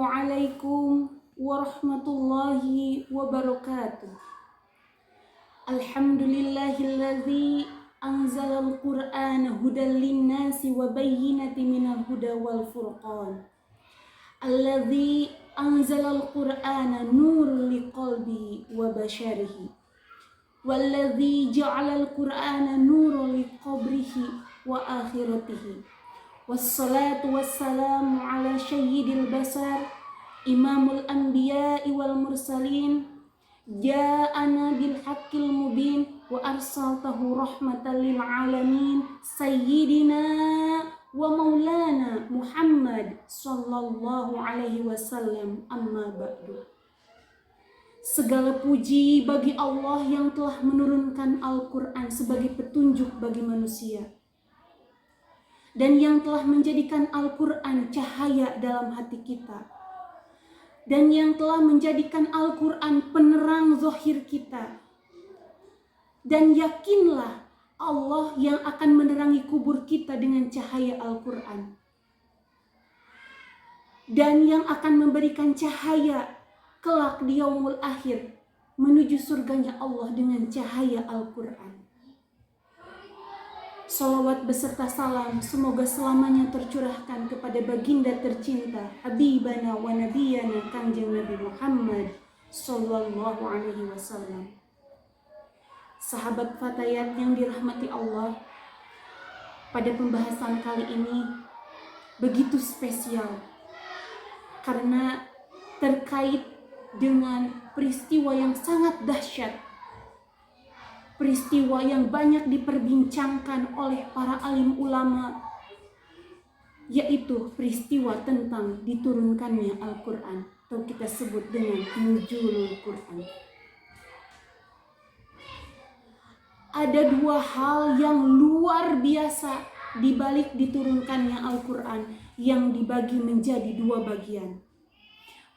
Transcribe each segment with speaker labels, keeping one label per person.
Speaker 1: Assalamualaikum warahmatullahi wabarakatuh. Alhamdulillahilladzi anzalal qur'ana hudan linnasi wa bayyinatin minal huda wal furqan. Alladzi anzalal qur'ana nurun liqalbi wa basyarihi. Walladzi ja'alal qur'ana nurun liqabrihi wa akhiratihi. Wassalatu wassalamu ala sayyidil basar imamul anbiya'i wal mursalin ja'ana bil haqqil mubin wa arsaltahu rahmatan lil alamin sayyidina wa maulana Muhammad sallallahu alaihi wasallam. Amma ba'du. Segala puji bagi Allah yang telah menurunkan Al-Quran sebagai petunjuk bagi manusia dan yang telah menjadikan Al-Quran cahaya dalam hati kita, dan yang telah menjadikan Al-Quran penerang zahir kita. Dan yakinlah Allah yang akan menerangi kubur kita dengan cahaya Al-Quran, dan yang akan memberikan cahaya kelak di yaumul akhir menuju surganya Allah dengan cahaya Al-Quran. Salawat beserta salam semoga selamanya tercurahkan kepada baginda tercinta Habibana wa Nabiyana Kanjeng Nabi Muhammad sallallahu alaihi wasallam. Sahabat fatayat yang dirahmati Allah, pada pembahasan kali ini begitu spesial karena terkait dengan peristiwa yang sangat dahsyat, peristiwa yang banyak diperbincangkan oleh para alim ulama, yaitu peristiwa tentang diturunkannya Al-Quran, atau kita sebut dengan nuzulul Quran. Ada dua hal yang luar biasa di balik diturunkannya Al-Quran yang dibagi menjadi dua bagian.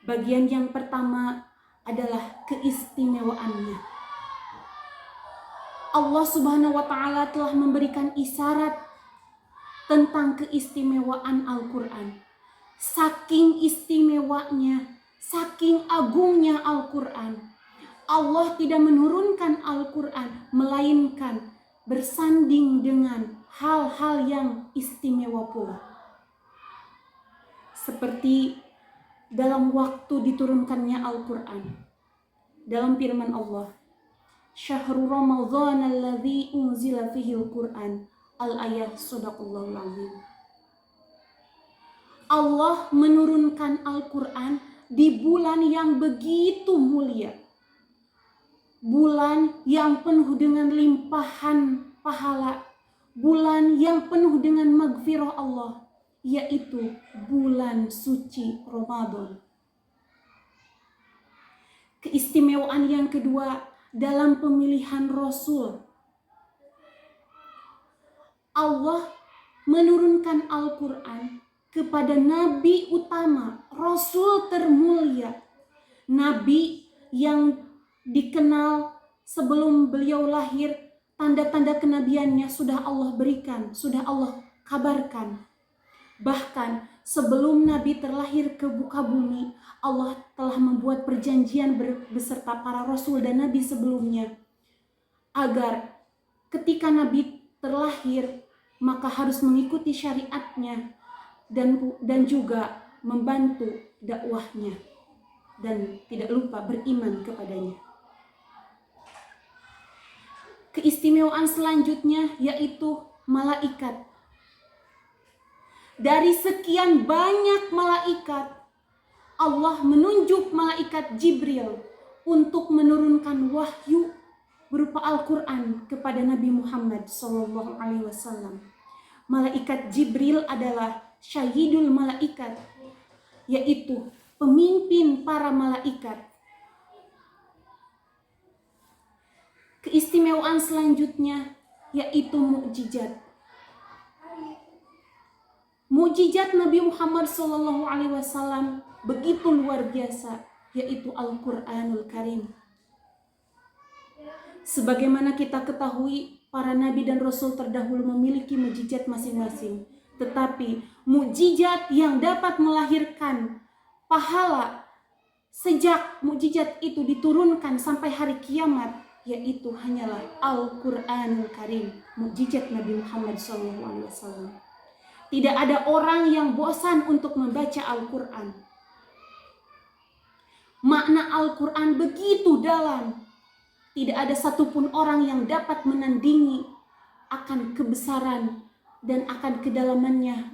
Speaker 1: Bagian yang pertama adalah keistimewaannya. Allah Subhanahu wa Ta'ala telah memberikan isyarat tentang keistimewaan Al-Quran. Saking istimewanya, saking agungnya Al-Quran, Allah tidak menurunkan Al-Quran melainkan bersanding dengan hal-hal yang istimewa pula. Seperti dalam waktu diturunkannya Al-Quran, dalam firman Allah, Syahrul Ramadhan alladzi unzila fihi al-Quran, al-ayat sadaqallahul azim. Allah menurunkan Al-Quran di bulan yang begitu mulia, bulan yang penuh dengan limpahan pahala, bulan yang penuh dengan maghfirah Allah, yaitu bulan suci Ramadan. Keistimewaan yang kedua dalam pemilihan Rasul. Allah menurunkan Al-Quran kepada Nabi utama, Rasul termulia, Nabi yang dikenal sebelum beliau lahir, tanda-tanda kenabiannya sudah Allah berikan, sudah Allah kabarkan. Bahkan sebelum Nabi terlahir ke muka bumi, Allah telah membuat perjanjian beserta para Rasul dan Nabi sebelumnya, agar ketika Nabi terlahir, maka harus mengikuti syariatnya dan juga membantu dakwahnya, dan tidak lupa beriman kepadanya. Keistimewaan selanjutnya yaitu malaikat. Dari sekian banyak malaikat, Allah menunjuk malaikat Jibril untuk menurunkan wahyu berupa Al-Quran kepada Nabi Muhammad SAW. Malaikat Jibril adalah syahidul malaikat, yaitu pemimpin para malaikat. Keistimewaan selanjutnya yaitu mukjizat. Mukjizat Nabi Muhammad SAW begitu luar biasa, yaitu Al-Quranul Karim. Sebagaimana kita ketahui, para nabi dan rasul terdahulu memiliki mukjizat masing-masing. Tetapi mukjizat yang dapat melahirkan pahala sejak mukjizat itu diturunkan sampai hari kiamat, yaitu hanyalah Al-Quranul Karim, mukjizat Nabi Muhammad SAW. Tidak ada orang yang bosan untuk membaca Al-Quran. Makna Al-Quran begitu dalam. Tidak ada satupun orang yang dapat menandingi akan kebesaran dan akan kedalamannya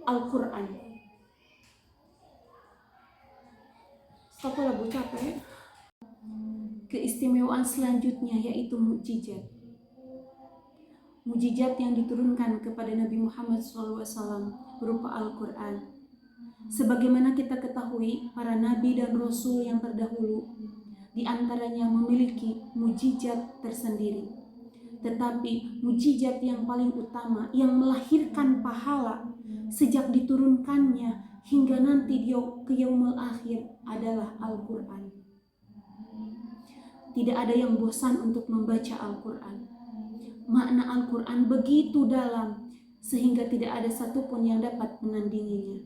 Speaker 1: Al-Quran. Stop lagu capek. Keistimewaan selanjutnya yaitu mukjizat. Mukjizat yang diturunkan kepada Nabi Muhammad SAW berupa Al-Quran. Sebagaimana kita ketahui, para nabi dan rasul yang terdahulu di antaranya memiliki mukjizat tersendiri. Tetapi mukjizat yang paling utama yang melahirkan pahala sejak diturunkannya hingga nanti ke yaumul akhir adalah Al-Quran. Tidak ada yang bosan untuk membaca Al-Quran. Makna Al-Quran begitu dalam sehingga tidak ada satupun yang dapat menandinginya.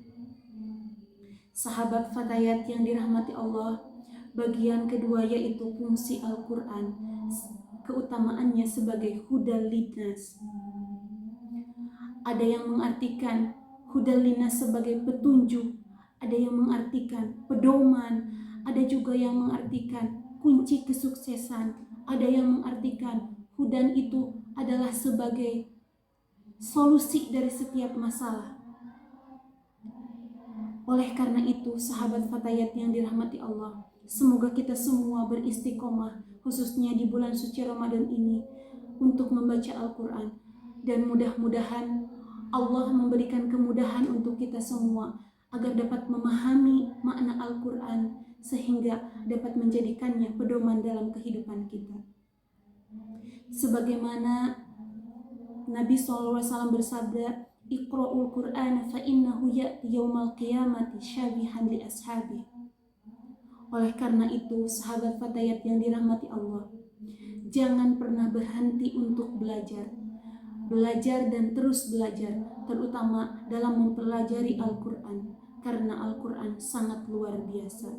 Speaker 1: Sahabat fatayat yang dirahmati Allah, bagian kedua yaitu fungsi Al-Quran, keutamaannya sebagai hudal linnas. Ada yang mengartikan hudal linnas sebagai petunjuk, ada yang mengartikan pedoman, ada juga yang mengartikan kunci kesuksesan, ada yang mengartikan hudan itu adalah sebagai solusi dari setiap masalah. Oleh karena itu, sahabat fatayat yang dirahmati Allah, semoga kita semua beristiqomah, khususnya di bulan suci Ramadan ini, untuk membaca Al-Quran. Dan mudah-mudahan Allah memberikan kemudahan untuk kita semua, agar dapat memahami makna Al-Quran, sehingga dapat menjadikannya pedoman dalam kehidupan kita. Sebagaimana Nabi SAW bersabda, Iqra'ul Qur'ana fa innahu ya'ti yaumal qiyamati syabihan li ashabi. Oleh karena itu, sahabat fatayat yang dirahmati Allah, jangan pernah berhenti untuk belajar. Belajar dan terus belajar, terutama dalam mempelajari Al-Quran, karena Al-Quran sangat luar biasa.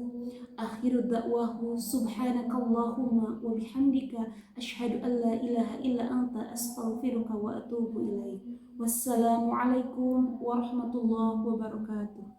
Speaker 1: Akhiru da'wahu subhanakallahumma wa bihamdika asyhadu an la ilaha illa anta astaghfiruka wa atubu ilaik. Wassalamualaikum warahmatullahi wabarakatuh.